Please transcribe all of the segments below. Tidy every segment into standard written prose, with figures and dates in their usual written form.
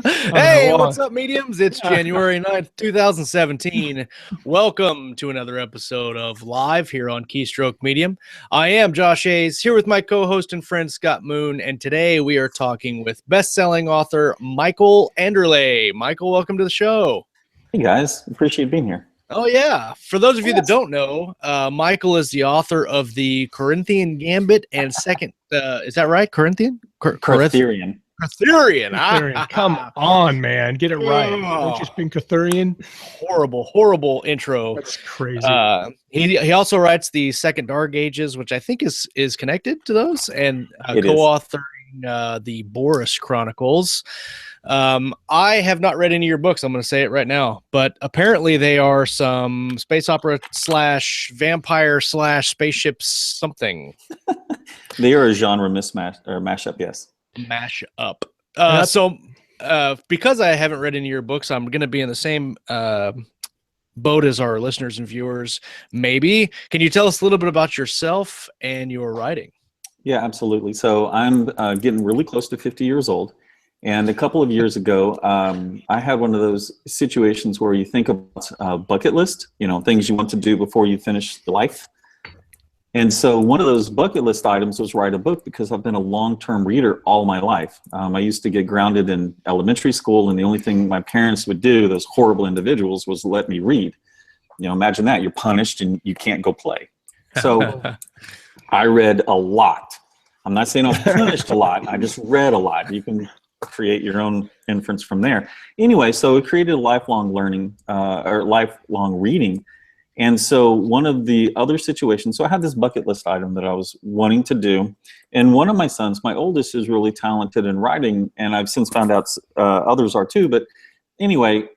Hey, what's up, mediums? It's January 9th, 2017. Welcome to another episode of Live here on Keystroke Medium. I am Josh Hayes, here with my co-host and friend Scott Moon, and today we are talking with best-selling author Michael Anderle. Michael, welcome to the show. Hey, guys. Appreciate being here. Oh, yeah. For those of you that don't know, Michael is the author of the Corinthian Gambit and second, is that right? Corinthian? Corinthian. Cathurian. Come on, man. Get it right. Don't you speak Cathurian? Horrible intro. That's crazy. He also writes the Second Dark Ages, which I think is connected to those, and co-authoring the Boris Chronicles. I have not read any of your books. I'm going to say it right now, but apparently they are some space opera / vampire / spaceships something. They are a genre mismatch or mashup, yes. Mash up. Because I haven't read any of your books, I'm going to be in the same boat as our listeners and viewers. Maybe can you tell us a little bit about yourself and your writing? Yeah, absolutely. So I'm getting really close to 50 years old. And a couple of years ago, I had one of those situations where you think about a bucket list, things you want to do before you finish life. And so one of those bucket list items was write a book, because I've been a long-term reader all my life. I used to get grounded in elementary school, and the only thing my parents would do, those horrible individuals, was let me read. Imagine that. You're punished and you can't go play. So I read a lot. I'm not saying I was punished a lot. I just read a lot. You can create your own inference from there. Anyway, so it created a lifelong learning or lifelong reading. And so one of the other situations, so I had this bucket list item that I was wanting to do. And one of my sons, my oldest, is really talented in writing. And I've since found out others are too. But anyway,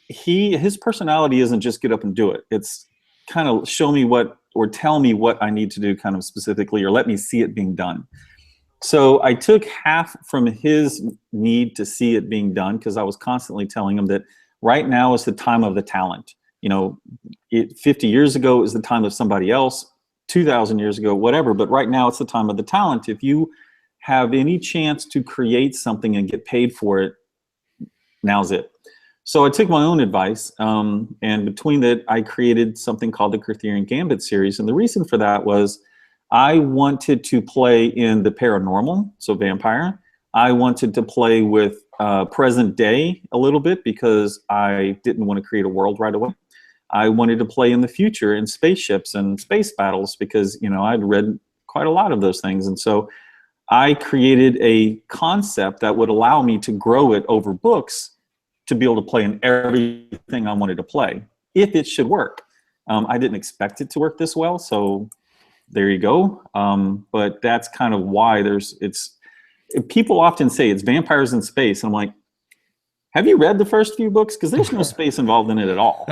his personality isn't just get up and do it. It's kind of show me what, or tell me what I need to do kind of specifically, or let me see it being done. So I took half from his need to see it being done, because I was constantly telling him that right now is the time of the talent. 50 years ago is the time of somebody else, 2,000 years ago, whatever. But right now it's the time of the talent. If you have any chance to create something and get paid for it, now's it. So I took my own advice, and between that, I created something called the Corinthian Gambit series. And the reason for that was I wanted to play in the paranormal, so vampire. I wanted to play with present day a little bit, because I didn't want to create a world right away. I wanted to play in the future in spaceships and space battles, because, I'd read quite a lot of those things. And so I created a concept that would allow me to grow it over books to be able to play in everything I wanted to play, if it should work. I didn't expect it to work this well, so there you go. But that's kind of why people often say it's vampires in space. And I'm like, have you read the first few books? Because there's no space involved in it at all.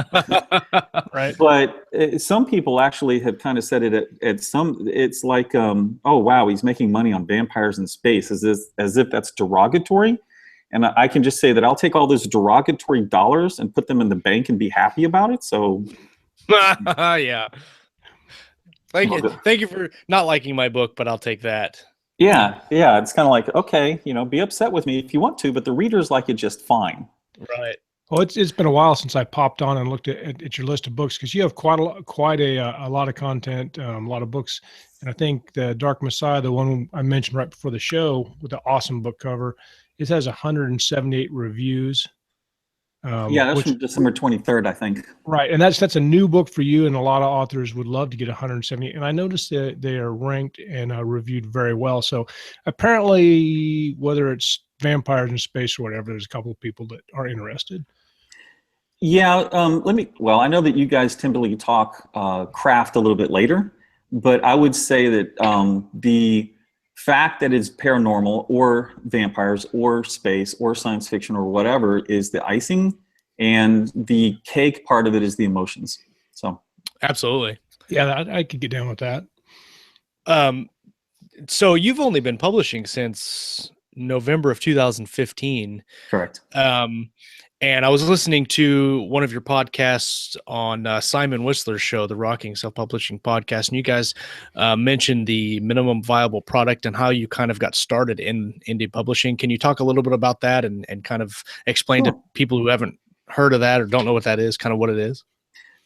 Right. But some people actually have kind of said it it's like, oh, wow, he's making money on vampires in space, as if that's derogatory. And I can just say that I'll take all those derogatory dollars and put them in the bank and be happy about it. So yeah. Thank you for not liking my book, but I'll take that. Yeah. It's kind of like, okay, be upset with me if you want to, but the readers like it just fine. Right. Well, it's been a while since I popped on and looked at your list of books, because you have quite a lot of content, a lot of books. And I think the Dark Messiah, the one I mentioned right before the show with the awesome book cover, it has 178 reviews. That's from December 23rd, I think. Right, and that's a new book for you, and a lot of authors would love to get 170. And I noticed that they are ranked and reviewed very well. So apparently, whether it's vampires in space or whatever, there's a couple of people that are interested. Yeah, I know that you guys typically talk craft a little bit later, but I would say that the fact that it's paranormal or vampires or space or science fiction or whatever is the icing, and the cake part of it is the emotions. So absolutely. Yeah, I could get down with that. So you've only been publishing since November of 2015. Correct. And I was listening to one of your podcasts on Simon Whistler's show, the Rocking Self-Publishing Podcast, and you guys mentioned the minimum viable product and how you kind of got started in indie publishing. Can you talk a little bit about that and kind of explain to people who haven't heard of that or don't know what that is, kind of what it is?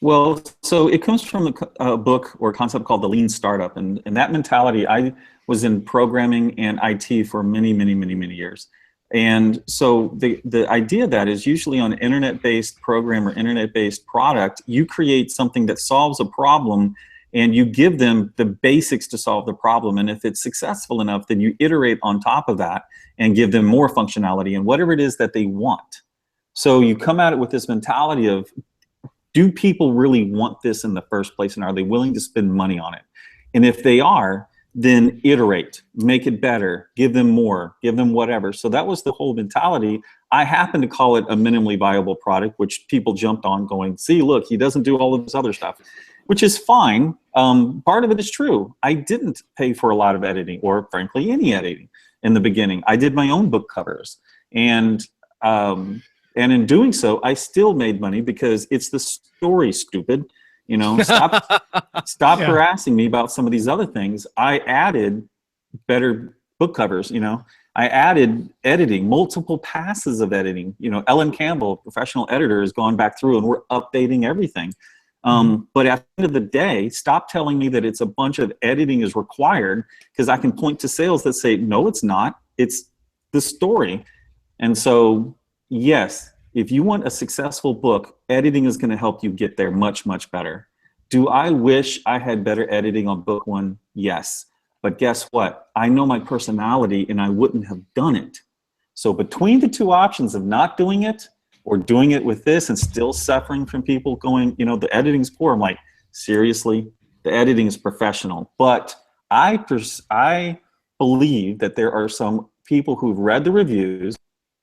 Well, so it comes from a book or concept called the Lean Startup, and that mentality, I was in programming and IT for many, many, many, many years. And so the idea that is usually on an internet-based program or internet-based product, you create something that solves a problem and you give them the basics to solve the problem. And if it's successful enough, then you iterate on top of that and give them more functionality and whatever it is that they want. So you come at it with this mentality of, do people really want this in the first place, and are they willing to spend money on it? And if they are, then iterate, make it better, give them more, give them whatever. So that was the whole mentality. I happen to call it a minimally viable product, which people jumped on going, see, look, he doesn't do all of this other stuff, which is fine. Part of it is true. I didn't pay for a lot of editing, or frankly, any editing in the beginning. I did my own book covers. And in doing so, I still made money because it's the story, stupid. You know, stop harassing me about some of these other things. I added better book covers, you know. I added editing, multiple passes of editing. You know, Ellen Campbell, professional editor, has gone back through and we're updating everything. But at the end of the day, stop telling me that it's a bunch of editing is required, because I can point to sales that say, no, it's not. It's the story. And so, yes, if you want a successful book, editing is going to help you get there much, much better. Do I wish I had better editing on book one? Yes. But guess what? I know my personality and I wouldn't have done it. So between the two options of not doing it or doing it with this and still suffering from people going, you know, the editing's poor, I'm like, seriously? The editing is professional. But I believe that there are some people who've read the reviews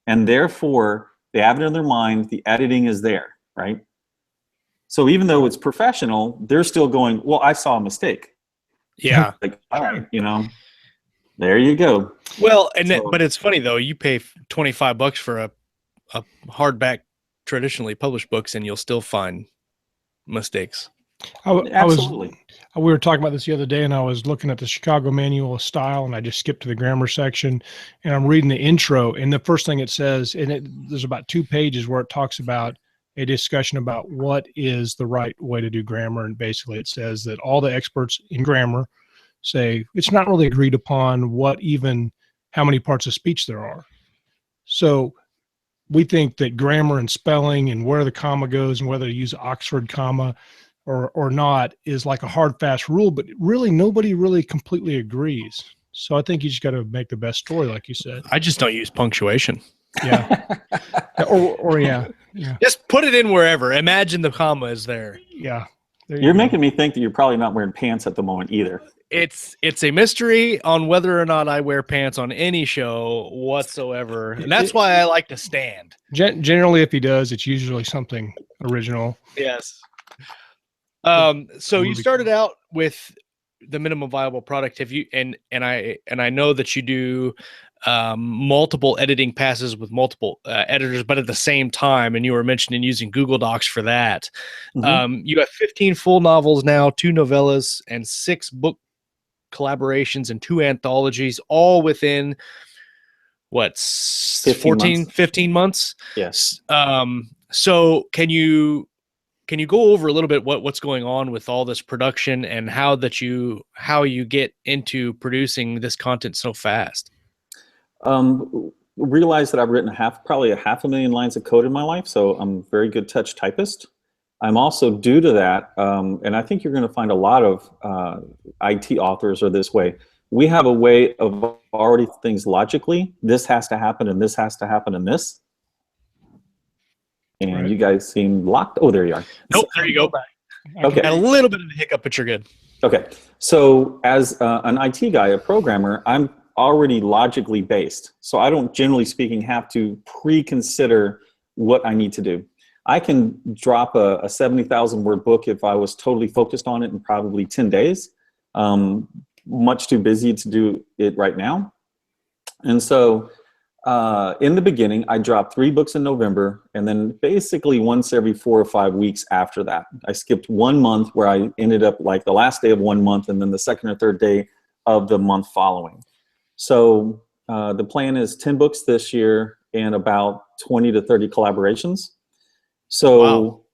and therefore they have it in their mind, the editing is there, right? So even though it's professional, they're still going, well, I saw a mistake. Yeah. Like, all right, you know, there you go. Well, and but it's funny though, you pay $25 for a hardback traditionally published books and you'll still find mistakes. Absolutely. We were talking about this the other day, and I was looking at the Chicago Manual of Style, and I just skipped to the grammar section, and I'm reading the intro, and the first thing it says, and there's about 2 pages where it talks about a discussion about what is the right way to do grammar, and basically it says that all the experts in grammar say it's not really agreed upon how many parts of speech there are. So we think that grammar and spelling and where the comma goes and whether to use Oxford comma or not is like a hard, fast rule, but really nobody really completely agrees. So I think you just got to make the best story, like you said. I just don't use punctuation. Yeah. or yeah. Just put it in wherever. Imagine the comma is there. Yeah. You're making me think that you're probably not wearing pants at the moment either. It's a mystery on whether or not I wear pants on any show whatsoever. And that's why I like to stand. Generally, if he does, it's usually something original. Yes. So you started out with the minimum viable product. Have you, and I know that you do multiple editing passes with multiple editors, but at the same time, and you were mentioning using Google Docs for that. Mm-hmm. You have 15 full novels now, 2 novellas, and 6 book collaborations and 2 anthologies, all within what, 15 months? Yes. So can you go over a little bit what's going on with all this production and how you get into producing this content so fast? Realize that I've written probably 500,000 lines of code in my life, so I'm a very good touch typist. I'm also, due to that, and I think you're going to find a lot of IT authors are this way. We have a way of already things logically. This has to happen, and this has to happen, and this. And right. You guys seem locked. Oh, there you are. Nope, there you go. Okay. Had a little bit of a hiccup, but you're good. Okay. So as an IT guy, a programmer, I'm already logically based. So I don't, generally speaking, have to pre-consider what I need to do. I can drop a 70,000 word book if I was totally focused on it in probably 10 days. Much too busy to do it right now. And so in the beginning, I dropped 3 books in November, and then basically once every 4 or 5 weeks after that. I skipped 1 month where I ended up like the last day of 1 month and then the second or third day of the month following. So the plan is 10 books this year and about 20 to 30 collaborations. So,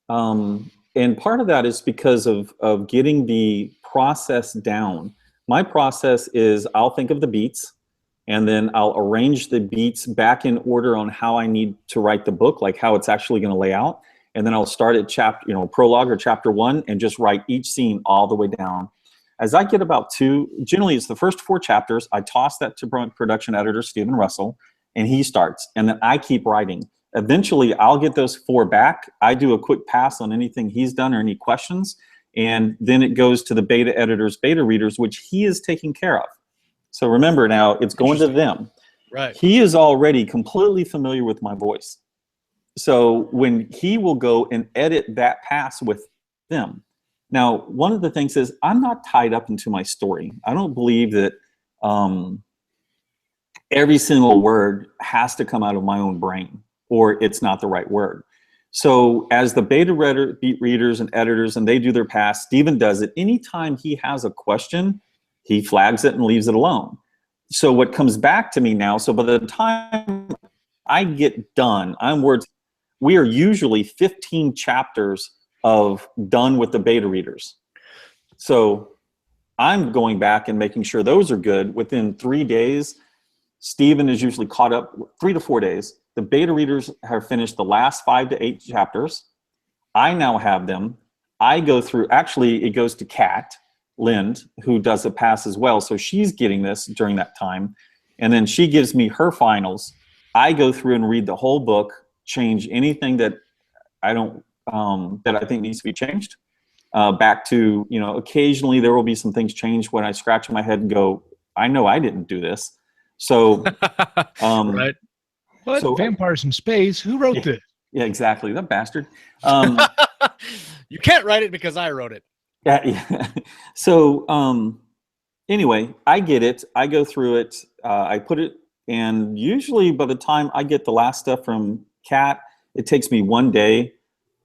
wow. And part of that is because of getting the process down. My process is I'll think of the beats, and then I'll arrange the beats back in order on how I need to write the book, like how it's actually going to lay out. And then I'll start at prologue or chapter 1 and just write each scene all the way down. As I get about 2, generally it's the first 4 chapters, I toss that to production editor Stephen Russell, and he starts. And then I keep writing. Eventually, I'll get those 4 back. I do a quick pass on anything he's done or any questions. And then it goes to the beta editors, beta readers, which he is taking care of. So remember now, it's going to them. Right. He is already completely familiar with my voice. So when he will go and edit that pass with them. Now, one of the things is I'm not tied up into my story. I don't believe that every single word has to come out of my own brain or it's not the right word. So as the beta readers and editors, and they do their pass, Stephen does it. Anytime he has a question, he flags it and leaves it alone. So what comes back to me now, so by the time I get done, we are usually 15 chapters of done with the beta readers. So I'm going back and making sure those are good. Within 3 days, Stephen is usually caught up, 3 to 4 days. The beta readers have finished the last 5 to 8 chapters. I now have them. I go through, actually it goes to Kat Lind, who does a pass as well. So she's getting this during that time. And then she gives me her finals. I go through and read the whole book, change anything that I don't, that I think needs to be changed. Back to, occasionally there will be some things changed when I scratch my head and go, I know I didn't do this. So, right. What? So, Vampires in Space? Who wrote this? Yeah, exactly. That bastard. You can't write it because I wrote it. Yeah. So anyway, I get it. I go through it. I put it, and usually by the time I get the last stuff from Kat, it takes me 1 day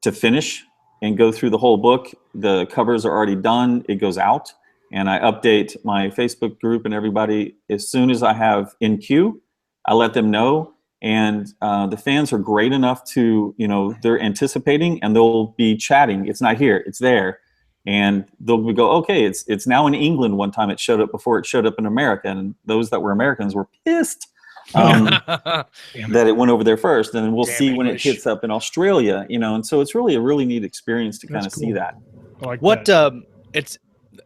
to finish and go through the whole book. The covers are already done. It goes out, and I update my Facebook group and everybody as soon as I have in queue. I let them know. And the fans are great enough to, they're anticipating and they'll be chatting. It's not here, it's there. And they'll go, okay, it's now in England. One time it showed up before it showed up in America. And those that were Americans were pissed that it went over there first. And then we'll see when it hits up in Australia, and so it's really a really neat experience to kind of see that. Like what, that. It's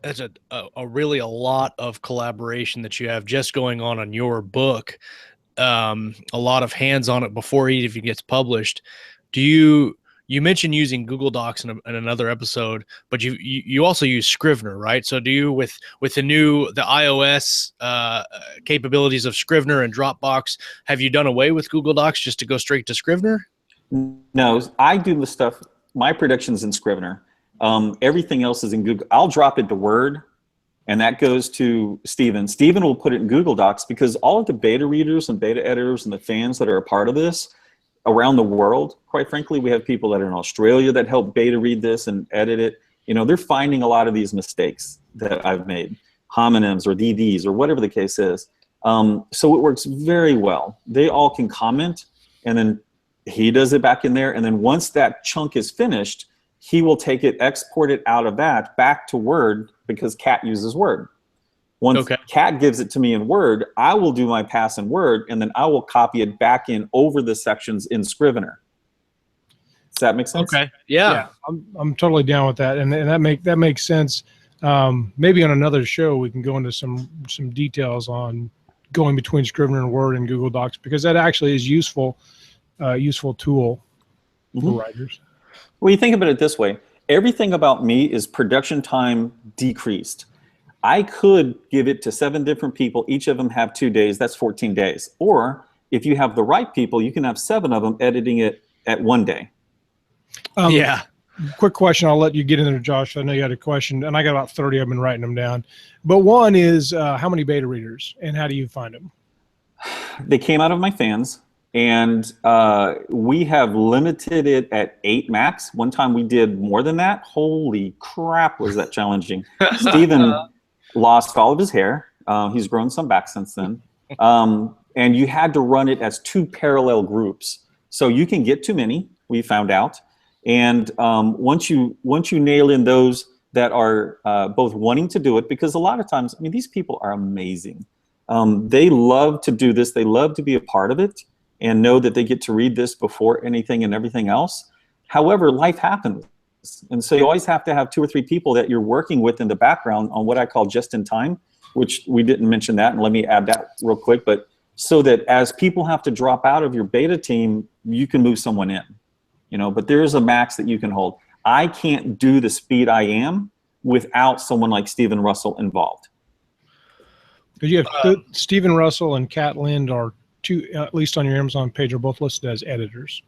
a really a lot of collaboration that you have just going on your book. A lot of hands on it before it even gets published. You mentioned using Google Docs in another episode, but you also use Scrivener, right? So do you with the iOS capabilities of Scrivener and Dropbox, have you done away with Google Docs just to go straight to Scrivener? No, I do the stuff. My production's in Scrivener. Everything else is in Google. I'll drop it to Word. And that goes to Stephen. Stephen will put it in Google Docs because all of the beta readers and beta editors and the fans that are a part of this around the world, quite frankly, we have people that are in Australia that help beta read this and edit it. They're finding a lot of these mistakes that I've made, homonyms or DDs or whatever the case is. So it works very well. They all can comment, and then he does it back in there. And then once that chunk is finished, he will take it, export it out of that back to Word because Kat uses Word. Once Kat gives it to me in Word, I will do my pass in Word, and then I will copy it back in over the sections in Scrivener. Does that make sense? Okay. Yeah. I'm totally down with that, and that makes sense. Maybe on another show we can go into some details on going between Scrivener and Word and Google Docs, because that actually is useful tool for writers. Well, you think about it this way. Everything about me is production time decreased. I could give it to 7 different people. Each of them have 2 days. That's 14 days. Or if you have the right people, you can have 7 of them editing it at 1 day. Quick question. I'll let you get in there, Josh. I know you had a question, and I got about 30. I've been writing them down. But one is how many beta readers, and how do you find them? They came out of my fans, and we have limited it at 8 max. One time we did more than that. Holy crap, was that challenging. Stephen lost all of his hair. He's grown some back since then. And you had to run it as 2 parallel groups. So you can get too many, we found out. And once you nail in those that are both wanting to do it, because a lot of times, I mean, these people are amazing. They love to do this. They love to be a part of it and know that they get to read this before anything and everything else. However, life happens. And so you always have to have 2 or 3 people that you're working with in the background on what I call just in time, which we didn't mention that. And let me add that real quick. But so that as people have to drop out of your beta team, you can move someone in, you know, but there's a max that you can hold. I can't do the speed I am without someone like Stephen Russell involved. Because you have Stephen Russell and Kat Lind are 2, at least on your Amazon page, are both listed as editors.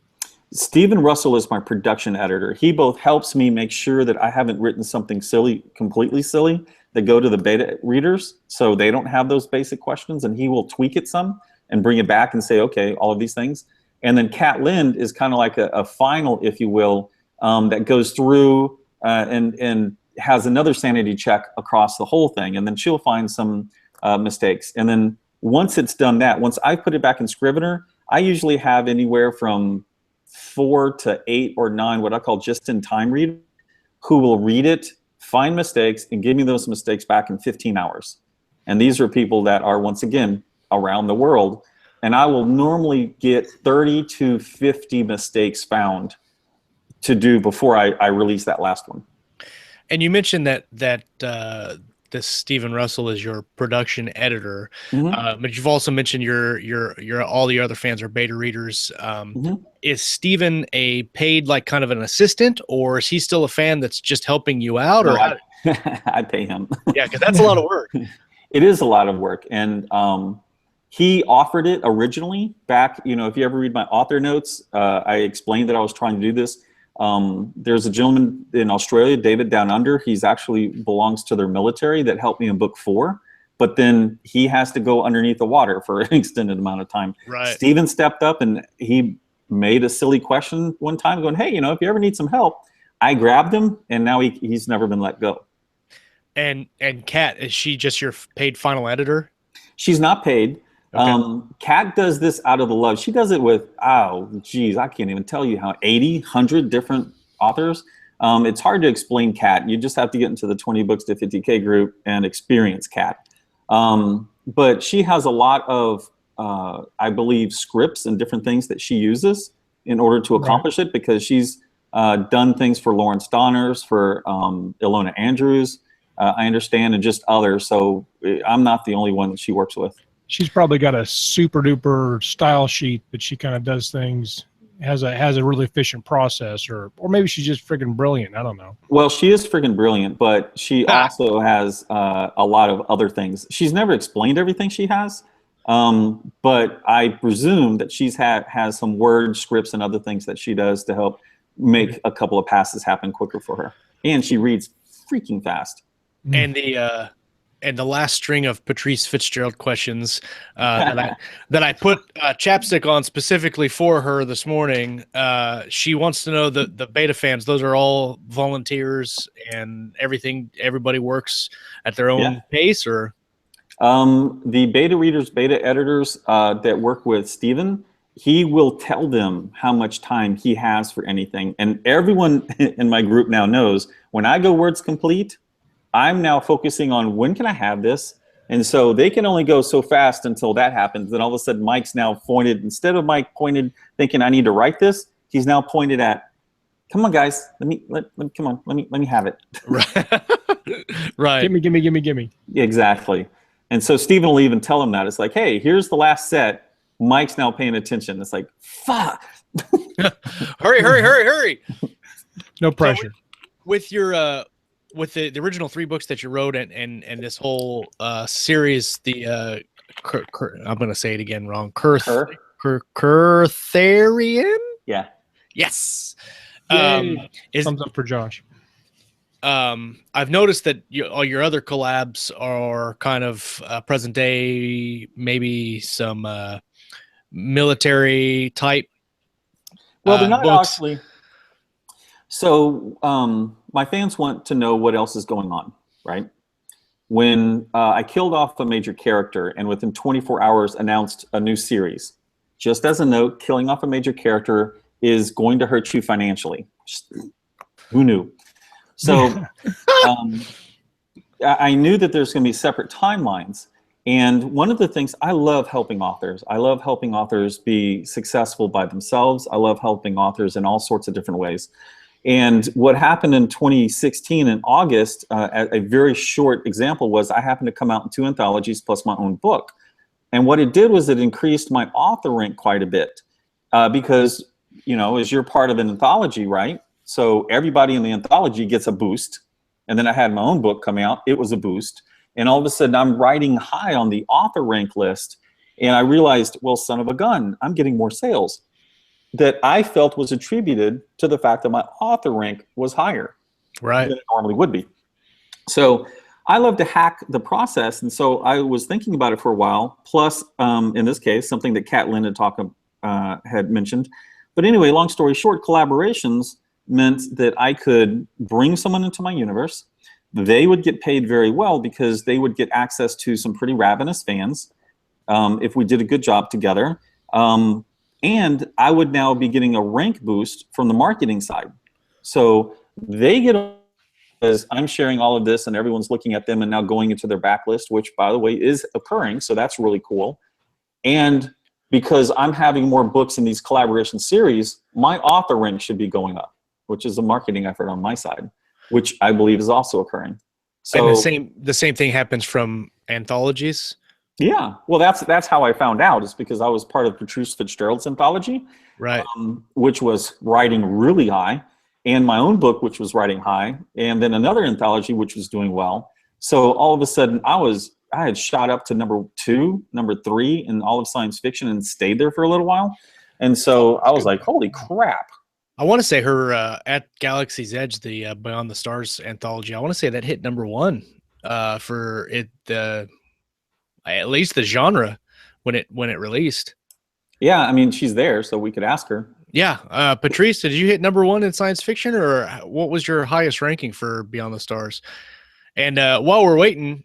Stephen Russell is my production editor. He both helps me make sure that I haven't written something silly, completely silly, that go to the beta readers so they don't have those basic questions, and he will tweak it some and bring it back and say, okay, all of these things. And then Kat Lind is kind of like a final, if you will, that goes through and has another sanity check across the whole thing, and then she'll find some mistakes. And then once it's done that, once I put it back in Scrivener, I usually have anywhere from 4 to 8 or 9 what I call just-in-time readers who will read it, find mistakes, and give me those mistakes back in 15 hours. And these are people that are, once again, around the world. And I will normally get 30 to 50 mistakes found to do before I release that last one. And you mentioned that this Stephen Russell is your production editor, but you've also mentioned your all the other fans are beta readers. Is Stephen a paid, like, kind of an assistant, or is he still a fan that's just helping you out? No, or I pay him. Yeah, because that's a lot of work. It is a lot of work, and he offered it originally back. You know, if you ever read my author notes, I explained that I was trying to do this. There's a gentleman in Australia, David Down Under. He's actually belongs to their military that helped me in book 4, but then he has to go underneath the water for an extended amount of time. Right. Stephen stepped up and he made a silly question one time going, hey, you know, if you ever need some help. I grabbed him, and now he's never been let go. And Kat, is she just your paid final editor? She's not paid. Okay. Kat does this out of the love. She does it with, oh, geez, I can't even tell you how 80, 100 different authors. It's hard to explain Kat. You just have to get into the 20 books to 50K group and experience Kat. But she has a lot of, I believe, scripts and different things that she uses in order to accomplish it, because she's done things for Lawrence Donners, for Ilona Andrews, I understand, and just others. So I'm not the only one that she works with. She's probably got a super duper style sheet that she kind of does things, has a really efficient process, or maybe she's just friggin' brilliant. I don't know. Well, she is friggin' brilliant, but she also has a lot of other things. She's never explained everything she has, but I presume that has some word scripts and other things that she does to help make a couple of passes happen quicker for her. And she reads freaking fast. And the last string of Patrice Fitzgerald questions that I put chapstick on specifically for her this morning. She wants to know the beta fans. Those are all volunteers and everything. Everybody works at their own pace, or the beta readers, beta editors that work with Stephen. He will tell them how much time he has for anything, and everyone in my group now knows when I go words complete, I'm now focusing on when can I have this? And so they can only go so fast until that happens. Then all of a sudden Mike's now pointed, instead of Mike pointed thinking I need to write this, he's now pointed at, come on guys, let me have it. Right. Gimme. Exactly. And so Stephen will even tell him that. It's like, hey, here's the last set. Mike's now paying attention. It's like, fuck. hurry. No pressure. So with your with the original 3 books that you wrote and this whole series, the I'm going to say it again wrong. Kurtherian? Yeah. Yes. Thumbs up for Josh. I've noticed that all your other collabs are kind of present day, maybe some military type Well, they're not books. actually. So my fans want to know what else is going on, right? When I killed off a major character and within 24 hours announced a new series, just as a note, killing off a major character is going to hurt you financially. Who knew? So I knew that there's going to be separate timelines. And one of the things, I love helping authors. I love helping authors be successful by themselves. I love helping authors in all sorts of different ways. And what happened in 2016 in August, a very short example was I happened to come out in 2 anthologies plus my own book. And what it did was it increased my author rank quite a bit because, you know, as you're part of an anthology, right? So everybody in the anthology gets a boost. And then I had my own book come out. It was a boost. And all of a sudden I'm riding high on the author rank list. And I realized, well, son of a gun, I'm getting more sales that I felt was attributed to the fact that my author rank was higher than it normally would be. So I love to hack the process. And so I was thinking about it for a while, plus in this case, something that Kat Lynn had mentioned. But anyway, long story short, collaborations meant that I could bring someone into my universe. They would get paid very well because they would get access to some pretty ravenous fans if we did a good job together. And I would now be getting a rank boost from the marketing side. So they get, as I'm sharing all of this and everyone's looking at them and now going into their backlist, which by the way is occurring. So that's really cool. And because I'm having more books in these collaboration series, my author rank should be going up, which is a marketing effort on my side, which I believe is also occurring. So and the same thing happens from anthologies. Yeah, well, that's how I found out, is because I was part of Patrice Fitzgerald's anthology, right, which was riding really high, and my own book, which was riding high, and then another anthology, which was doing well. So all of a sudden, I had shot up to number 2, number 3 in all of science fiction and stayed there for a little while. And so I was like, holy crap. I want to say her at Galaxy's Edge, the Beyond the Stars anthology, I want to say that hit number 1 for it, at least the genre when it released. Yeah, I mean, she's there, so we could ask her. Yeah, Patrice, did you hit number 1 in science fiction, or what was your highest ranking for Beyond the Stars? And while we're waiting,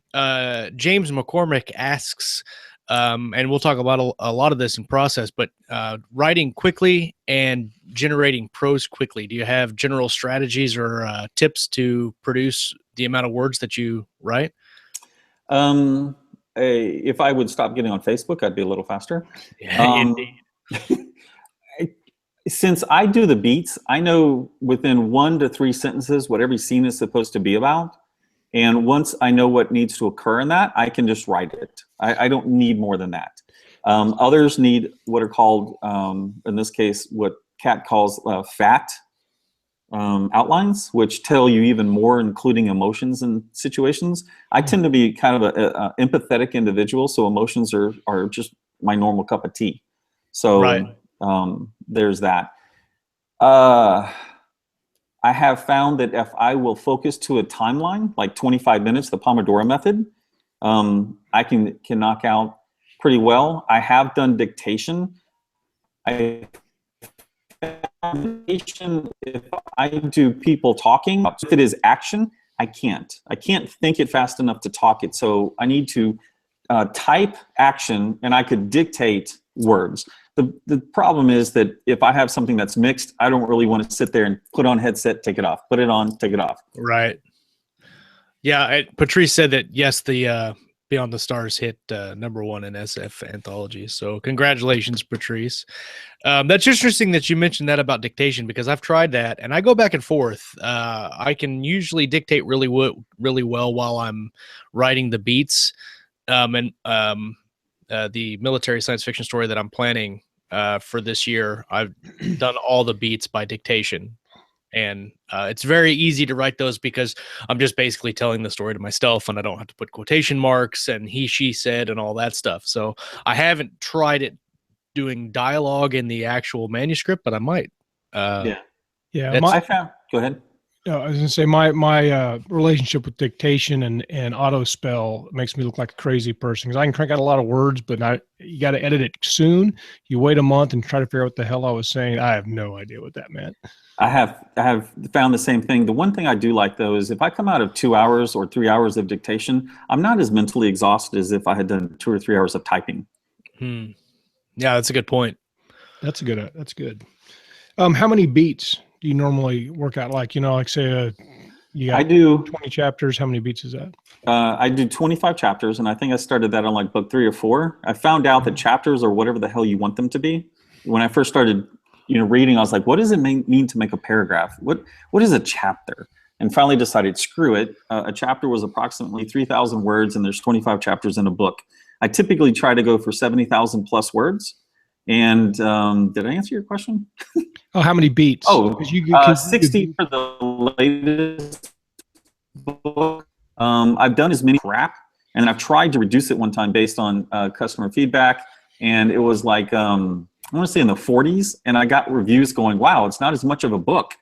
James McCormick asks, and we'll talk about a lot of this in process, but writing quickly and generating prose quickly. Do you have general strategies or tips to produce the amount of words that you write? If I would stop getting on Facebook, I'd be a little faster. Yeah, indeed. Since I do the beats, I know within 1 to 3 sentences what every scene is supposed to be about. And once I know what needs to occur in that, I can just write it. I don't need more than that. Others need what are called, in this case, what Kat calls fat outlines, which tell you even more, including emotions and situations. I tend to be kind of a empathetic individual, so emotions are just my normal cup of tea. So there's that. I have found that if I will focus to a timeline, like 25 minutes, the Pomodoro method, I can knock out pretty well. I have done dictation. If I do people talking, if it is action, I can't think it fast enough to talk it. So I need to type action, and I could dictate words. The problem is that if I have something that's mixed, I don't really want to sit there and put on headset, take it off, put it on, take it off. Right. Yeah, Patrice said that, yes, the Beyond the Stars hit number 1 in SF anthologies. So congratulations, Patrice. That's interesting that you mentioned that about dictation, because I've tried that and I go back and forth. I can usually dictate really well while I'm writing the beats. And the military science fiction story that I'm planning for this year, I've done all the beats by dictation. And it's very easy to write those because I'm just basically telling the story to myself, and I don't have to put quotation marks and he, she said, and all that stuff. So I haven't tried it doing dialogue in the actual manuscript, but I might. Yeah. I found. Go ahead. I was gonna say my relationship with dictation and auto spell makes me look like a crazy person because I can crank out a lot of words, but you got to edit it soon. You wait a month and try to figure out what the hell I was saying. I have no idea what that meant. I have found the same thing. The one thing I do like though is if I come out of 2 hours or 3 hours of dictation, I'm not as mentally exhausted as if I had done 2 or 3 hours of typing. Yeah, that's a good point. That's good. That's good. How many beats do you normally work out? Like, like say you got I do 20 chapters. How many beats is that? I do 25 chapters, and I think I started that on like book 3 or 4. I found out that chapters are whatever the hell you want them to be. When I first started, reading, I was like, what does it mean to make a paragraph? What is a chapter? And finally decided, screw it. A chapter was approximately 3,000 words, and there's 25 chapters in a book. I typically try to go for 70,000 plus words. And did I answer your question? Oh, how many beats? Oh, 60 for the latest book. I've done as many crap, and I've tried to reduce it one time based on customer feedback, and it was like I want to say in the 40s, and I got reviews going, wow, it's not as much of a book.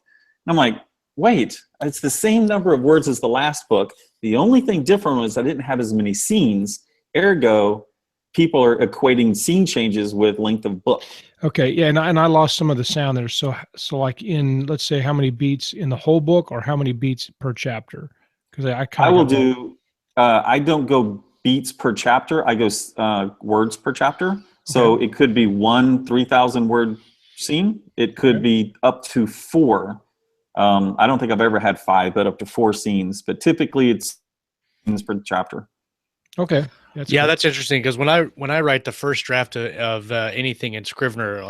And I'm like, wait, it's the same number of words as the last book. The only thing different was I didn't have as many scenes. Ergo, people are equating scene changes with length of book. Okay, yeah, and I lost some of the sound there. So like in, let's say, how many beats in the whole book, or how many beats per chapter? Because I will do. I don't go beats per chapter. I go words per chapter. So it could be 1 3,000 word scene. It could be up to 4. I don't think I've ever had 5, but up to 4 scenes. But typically it's scenes per chapter. Okay. That's interesting because when I write the first draft of anything in Scrivener,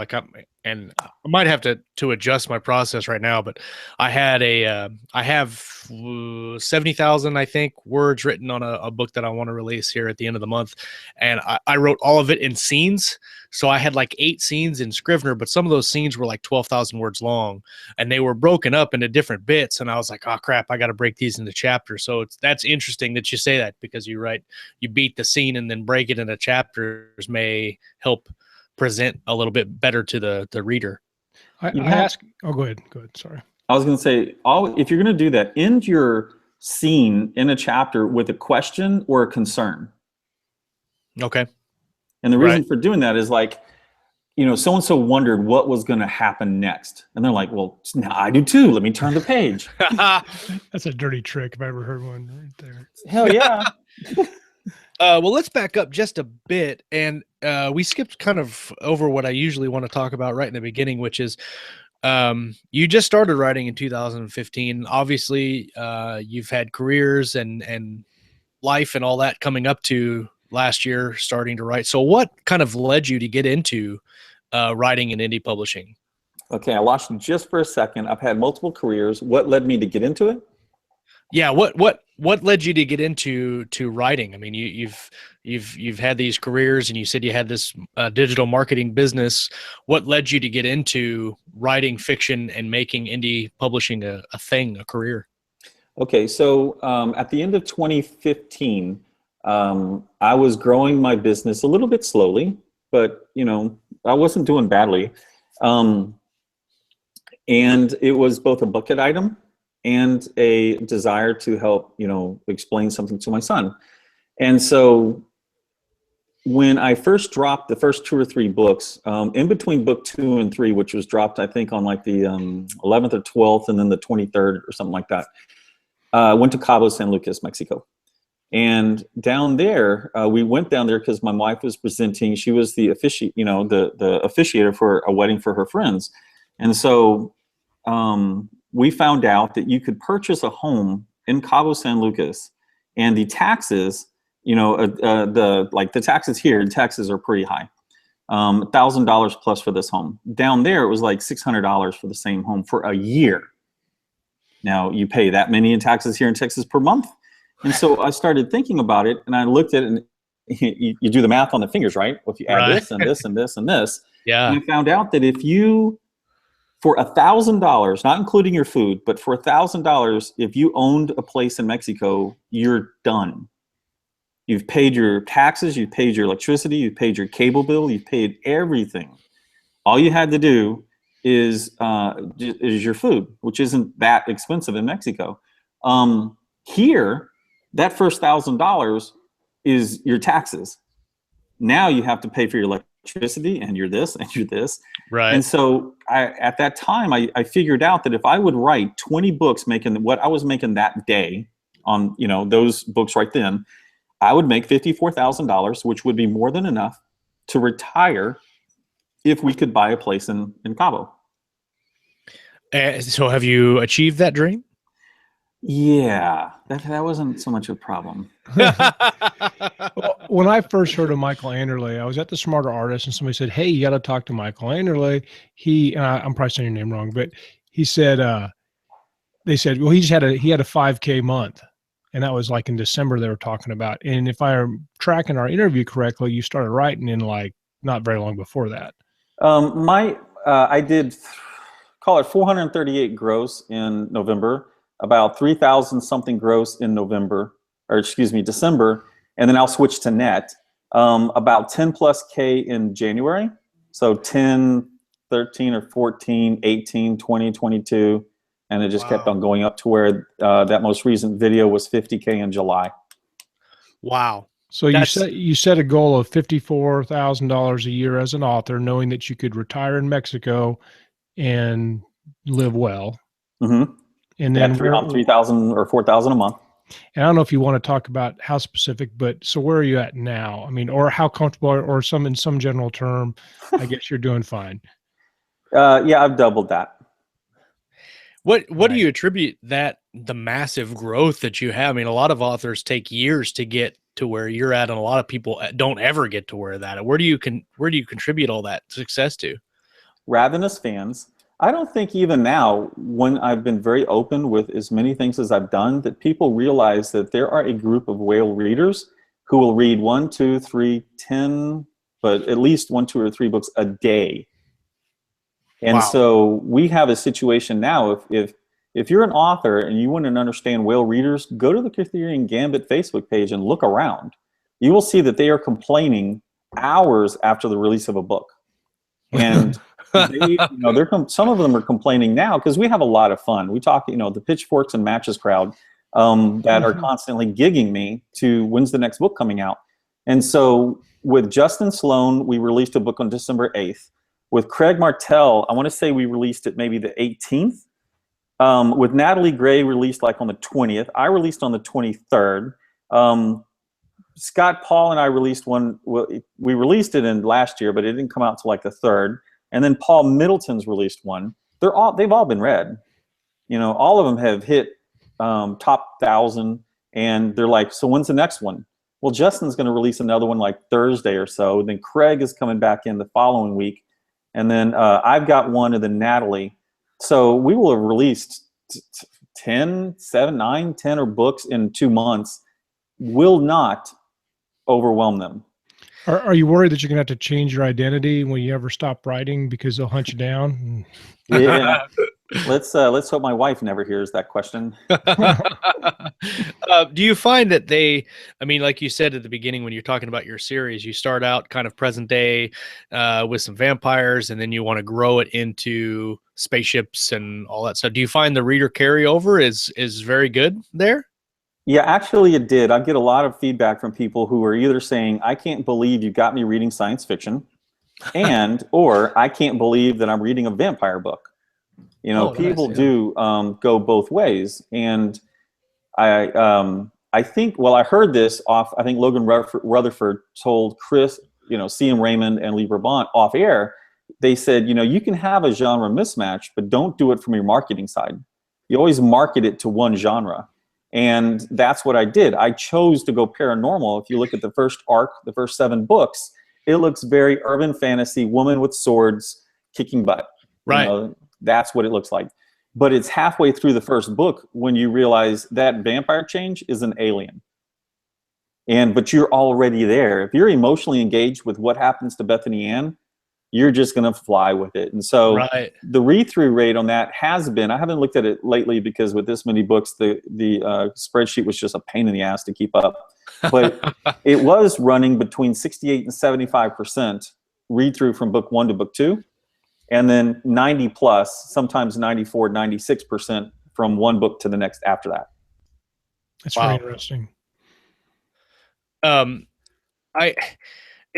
and I might have to adjust my process right now, but I have 70,000 I think words written on a book that I want to release here at the end of the month, and I wrote all of it in scenes. So I had like 8 scenes in Scrivener, but some of those scenes were like 12,000 words long, and they were broken up into different bits. And I was like, oh crap, I got to break these into chapters. So that's interesting that you say that, because you beat the scene and then break it into chapters may help present a little bit better to the reader. Go ahead. Sorry. I was going to say, if you're going to do that, end your scene in a chapter with a question or a concern. Okay. And the reason for doing that is like, so-and-so wondered what was going to happen next. And they're like, well, now I do too. Let me turn the page. That's a dirty trick if I ever heard one right there. Hell yeah. Well, let's back up just a bit. And we skipped kind of over what I usually want to talk about right in the beginning, which is you just started writing in 2015. Obviously, you've had careers and life and all that coming up to last year starting to write. So what kind of led you to get into writing and indie publishing? Okay, I lost you just for a second. I've had multiple careers. What led me to get into it? Yeah, what led you to get into writing? I mean, you've had these careers, and you said you had this digital marketing business. What led you to get into writing fiction and making indie publishing a career? Okay, so at the end of 2015, I was growing my business a little bit slowly, but I wasn't doing badly. And it was both a bucket item and a desire to help, explain something to my son. And so when I first dropped the first 2 or 3 books, in between book 2 and 3, which was dropped, I think, on like the 11th or 12th and then the 23rd or something like that, I went to Cabo San Lucas, Mexico. And down there, we went down there because my wife was presenting. She was the the officiator for a wedding for her friends. And so we found out that you could purchase a home in Cabo San Lucas, and the taxes, the taxes here in Texas are pretty high. $1,000 plus for this home. Down there, it was like $600 for the same home for a year. Now you pay that many in taxes here in Texas per month. And so I started thinking about it, and I looked at it, and you do the math on the fingers, right? Well, if you add this and this and this and this, yeah. And I found out that if you, for $1,000, not including your food, but for $1,000, if you owned a place in Mexico, you're done. You've paid your taxes, you've paid your electricity, you've paid your cable bill, you've paid everything. All you had to do is your food, which isn't that expensive in Mexico. Here, that first $1,000 is your taxes. Now you have to pay for your electricity and you're this and you're this. Right. And so at that time, I figured out that if I would write 20 books making what I was making that day on, those books right then, I would make $54,000, which would be more than enough to retire if we could buy a place in Cabo. So have you achieved that dream? Yeah, that wasn't so much a problem. Well, when I first heard of Michael Anderle, I was at the Smarter Artist, and somebody said, "Hey, you got to talk to Michael Anderle." I'm probably saying your name wrong, but he said, they said, well, he had a 5K month, and that was like in December they were talking about. And if I'm tracking our interview correctly, you started writing in like not very long before that. I did call it 438 gross in November, about 3,000 something gross in December, and then I'll switch to net. About 10 plus K in January. So 10, 13 or 14, 18, 20, 22. And it just kept on going up to where that most recent video was 50K in July. Wow. So you set a goal of $54,000 a year as an author, knowing that you could retire in Mexico and live well. Mm-hmm. And then around 3,000 or 4,000 a month. And I don't know if you want to talk about how specific, but so where are you at now? I mean, or how comfortable, or in some general term, I guess you're doing fine. Yeah, I've doubled that. What do you attribute the massive growth that you have? I mean, a lot of authors take years to get to where you're at, and a lot of people don't ever get to where that. Where do you contribute all that success to? Ravenous fans. I don't think even now, when I've been very open with as many things as I've done, that people realize that there are a group of whale readers who will read 1, 2, 3, 10, but at least 1, 2, or 3 books a day. And so we have a situation now, if you're an author and you want to understand whale readers, go to the Arthurian Gambit Facebook page and look around. You will see that they are complaining hours after the release of a book. And some of them are complaining now because we have a lot of fun. We talk, the Pitchforks and Matches crowd that are constantly gigging me to when's the next book coming out. And so with Justin Sloan, we released a book on December 8th. With Craig Martell, I want to say we released it maybe the 18th. With Natalie Gray, released like on the 20th. I released on the 23rd. Scott Paul and I released one. Well, we released it in last year, but it didn't come out till like the 3rd. And then Paul Middleton's released one. They've all been read. All of them have hit top 1,000, and they're like, so when's the next one? Well, Justin's going to release another one like Thursday or so. Then Craig is coming back in the following week. And then I've got one, and then Natalie. So we will have released 10, 7, 9, 10 or books in 2 months. Will not overwhelm them. Are you worried that you're going to have to change your identity when you ever stop writing because they'll hunt you down? Yeah. Let's hope my wife never hears that question. Do you find that like you said at the beginning when you're talking about your series, you start out kind of present day with some vampires, and then you want to grow it into spaceships and all that stuff. Do you find the reader carryover is very good there? Yeah, actually it did. I get a lot of feedback from people who are either saying, I can't believe you got me reading science fiction, or I can't believe that I'm reading a vampire book. People do go both ways. And I think, I heard this off, I think Logan Rutherford told Chris, C.M. Raymond and Lee Brabant off air. They said, you can have a genre mismatch, but don't do it from your marketing side. You always market it to one genre. And that's what I did. I chose to go paranormal. If you look at the first arc, the first 7 books, it looks very urban fantasy, woman with swords kicking butt. Right. That's what it looks like. But it's halfway through the first book when you realize that vampire change is an alien. But you're already there. If you're emotionally engaged with what happens to Bethany Ann, you're just going to fly with it. And so the read-through rate on that has been, I haven't looked at it lately because with this many books, the spreadsheet was just a pain in the ass to keep up. But it was running between 68 and 75% read-through from book 1 to book 2. and then 90 plus, sometimes 94, 96% from one book to the next after that. That's very interesting.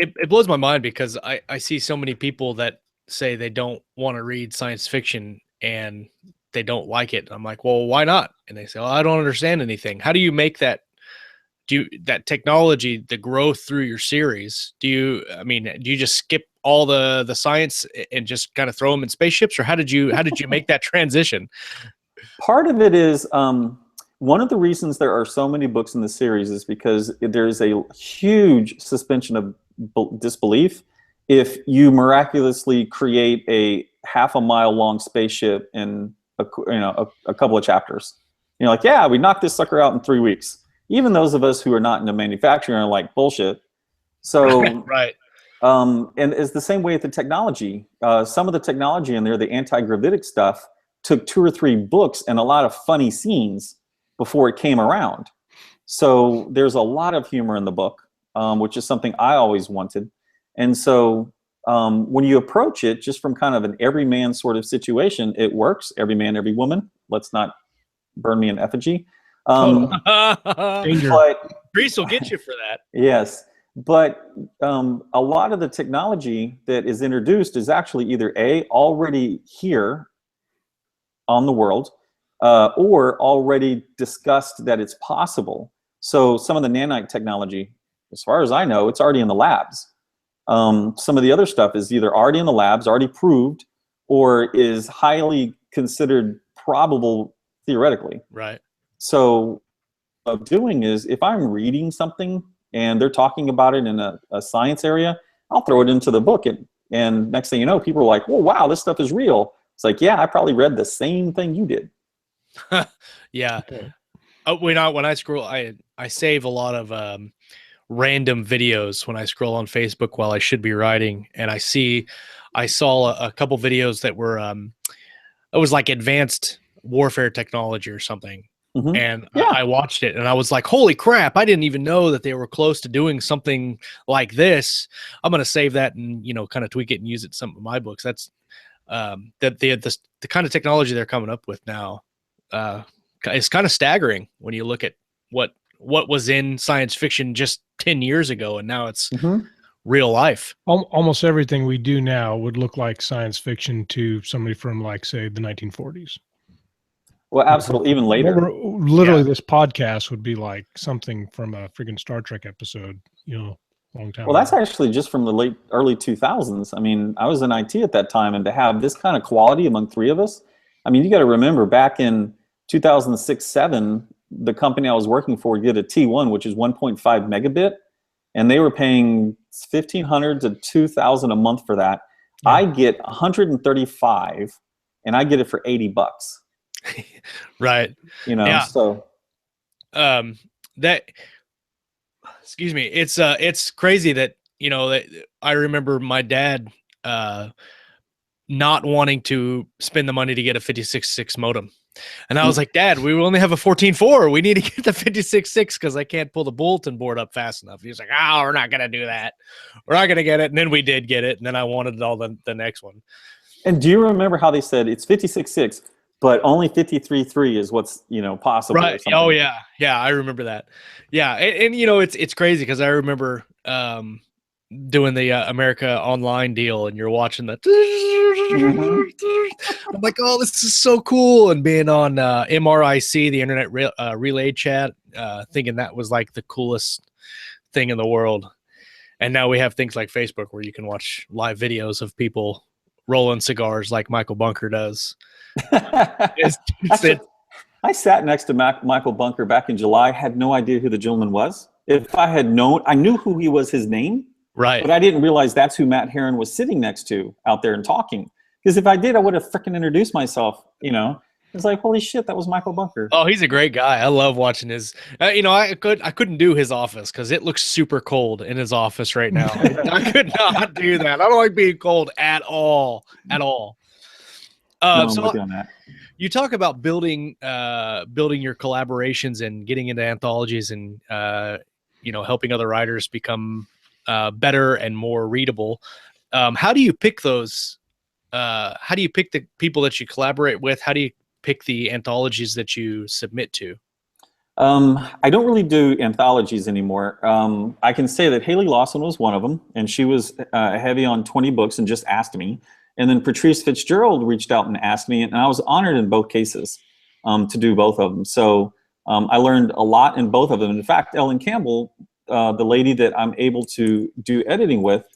It blows my mind because I see so many people that say they don't want to read science fiction and they don't like it. I'm like, well, why not? And they say, well, I don't understand anything. How do you make that that technology, the growth through your series? Do you just skip all the science and just kind of throw them in spaceships, or how did you make that transition? Part of it is one of the reasons there are so many books in the series is because there's a huge suspension of disbelief if you miraculously create a half a mile long spaceship in a couple of chapters. You're like, yeah, we knocked this sucker out in 3 weeks. Even those of us who are not into manufacturing are like, bullshit. So right. And it's the same way with the technology. Some of the technology in there, the anti-gravitic stuff, took 2 or 3 books and a lot of funny scenes before it came around. So there's a lot of humor in the book, which is something I always wanted. And so when you approach it just from kind of an everyman sort of situation, it works. Every man, every woman. Let's not burn me in effigy. Danger. Grease will get you for that. Yes. But a lot of the technology that is introduced is actually either A, already here on the world, or already discussed that it's possible. So some of the nanite technology, as far as I know, it's already in the labs. Some of the other stuff is either already in the labs, already proved, or is highly considered probable theoretically. Right. So what I'm doing is, if I'm reading something and they're talking about it in a science area, I'll throw it into the book. And next thing you know, people are like, oh, wow, this stuff is real. It's like, yeah, I probably read the same thing you did. Yeah. When I scroll, I save a lot of random videos when I scroll on Facebook while I should be writing. And I saw a couple videos that were, it was like advanced warfare technology or something. Mm-hmm. And yeah. I watched it and I was like, holy crap, I didn't even know that they were close to doing something like this. I'm going to save that and, kind of tweak it and use it in some of my books. That's the kind of technology they're coming up with now is kind of staggering when you look at what was in science fiction just 10 years ago. And now it's real life. Almost everything we do now would look like science fiction to somebody from, like, say, the 1940s. Well, absolutely. Even later. Literally, this podcast would be like something from a freaking Star Trek episode, long time ago. That's actually just from the early 2000s. I mean, I was in IT at that time, and to have this kind of quality among 3 of us, I mean, you got to remember back in 2006-07, the company I was working for did a T1, which is 1.5 megabit, and they were paying $1,500 to $2,000 a month for that. Yeah. I get 135, and I get it for $80. Right. Yeah. So that, excuse me, it's crazy that that I remember my dad not wanting to spend the money to get a 56.6 modem, and I was like, Dad, we only have a 14.4. We need to get the 56.6 because I can't pull the bulletin board up fast enough. He was like, oh, we're not gonna do that, we're not gonna get it. And then we did get it, and then I wanted all the next one. And do you remember how they said it's 56.6? But only 53.3 is what's possible. Right. Oh yeah, yeah. I remember that. Yeah, and it's crazy because I remember doing the America Online deal, and you're watching the. I'm like, oh, this is so cool, and being on MRIC, the Internet Relay Chat, thinking that was like the coolest thing in the world. And now we have things like Facebook where you can watch live videos of people rolling cigars like Michael Bunker does. I sat next to Michael Bunker back in July, had no idea who the gentleman was. If I had known, I knew who he was, his name, right? But I didn't realize that's who Matt Herron was sitting next to out there and talking. Because if I did, I would have freaking introduced myself. It's like, holy shit, that was Michael Bunker. Oh, he's a great guy. I love watching his. I couldn't do his office because it looks super cold in his office right now. I could not do that. I don't like being cold at all. No, so on that. You talk about building your collaborations and getting into anthologies and helping other writers become better and more readable. How do you pick those how do you pick the people that you collaborate with? How do you pick the anthologies that you submit to? I don't really do anthologies anymore. I can say that Haley Lawson was one of them, and she was heavy on 20 books and just asked me. And then Patrice Fitzgerald reached out and asked me, and I was honored in both cases to do both of them. So I learned a lot in both of them. In fact, Ellen Campbell, the lady that I'm able to do editing with,